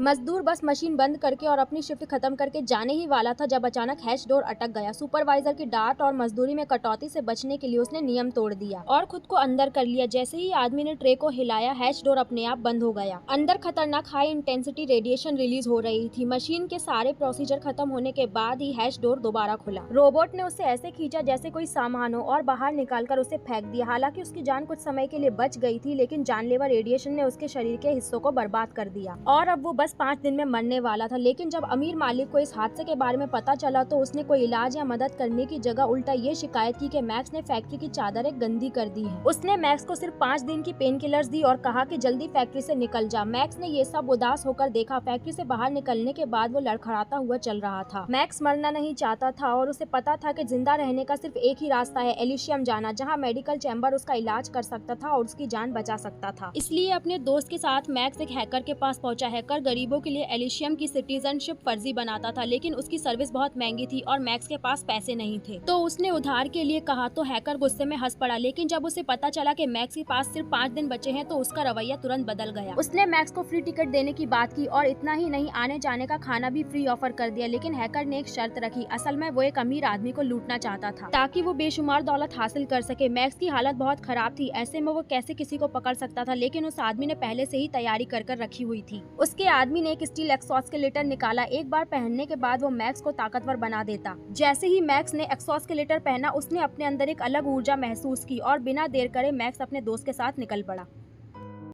मजदूर बस मशीन बंद करके और अपनी शिफ्ट खत्म करके जाने ही वाला था जब अचानक हैच डोर अटक गया। सुपरवाइजर की डांट और मजदूरी में कटौती से बचने के लिए उसने नियम तोड़ दिया और खुद को अंदर कर लिया। जैसे ही आदमी ने ट्रे को हिलाया, हैच डोर अपने आप बंद हो गया। अंदर खतरनाक हाई इंटेंसिटी रेडिएशन रिलीज हो रही थी। मशीन के सारे प्रोसीजर खत्म होने के बाद ही हैच डोर दोबारा खुला। रोबोट ने उसे ऐसे खींचा जैसे कोई सामान हो और बाहर निकालकर उसे फेंक दिया। हालांकि उसकी जान कुछ समय के लिए बच गई थी, लेकिन जानलेवा रेडिएशन ने उसके शरीर के हिस्सों को बर्बाद कर दिया और अब वो बस 5 दिन में मरने वाला था। लेकिन जब अमीर मालिक को इस हादसे के बारे में पता चला तो उसने कोई इलाज या मदद करने की जगह उल्टा ये शिकायत की कि मैक्स ने फैक्ट्री की चादरें गंदी कर दी है। उसने मैक्स को सिर्फ 5 दिन की पेन किलर्स दी और कहा कि जल्दी फैक्ट्री से निकल जा। मैक्स ने ये सब उदास होकर देखा। फैक्ट्री से बाहर निकलने के बाद वो लड़खड़ाता हुआ चल रहा था। मैक्स मरना नहीं चाहता था और उसे पता था कि जिंदा रहने का सिर्फ एक ही रास्ता है, एलिशियम जाना, जहाँ मेडिकल चैम्बर उसका इलाज कर सकता था और उसकी जान बचा सकता था। इसलिए अपने दोस्त के साथ मैक्स एक हैकर के पास पहुंचा। हैकर गरीबों के लिए एलिशियम की सिटीजनशिप फर्जी बनाता था, लेकिन उसकी सर्विस बहुत महंगी थी और मैक्स के पास पैसे नहीं थे, तो उसने उधार के लिए कहा तो हैकर गुस्से में हंस पड़ा। लेकिन जब उसे पता चला कि मैक्स के पास सिर्फ 5 दिन बचे हैं तो उसका रवैया तुरंत बदल गया। उसने मैक्स को फ्री टिकट देने की बात की और इतना ही नहीं, आने जाने का खाना भी फ्री ऑफर कर दिया। लेकिन हैकर ने एक शर्त रखी। असल में वो एक अमीर आदमी को लूटना चाहता था ताकि वो बेशुमार दौलत हासिल कर सके। मैक्स की हालत बहुत खराब थी, ऐसे में वो कैसे किसी को पकड़ सकता था, लेकिन उस आदमी ने पहले से ही तैयारी कर रखी हुई थी। उसके आदमी ने एक स्टील एक्सोस्केलेटन निकाला। एक बार पहनने के बाद वो मैक्स को ताकतवर बना देता। जैसे ही मैक्स ने एक्सोस्केलेटन पहना, उसने अपने अंदर एक अलग ऊर्जा महसूस की और बिना देर करे मैक्स अपने दोस्त के साथ निकल पड़ा।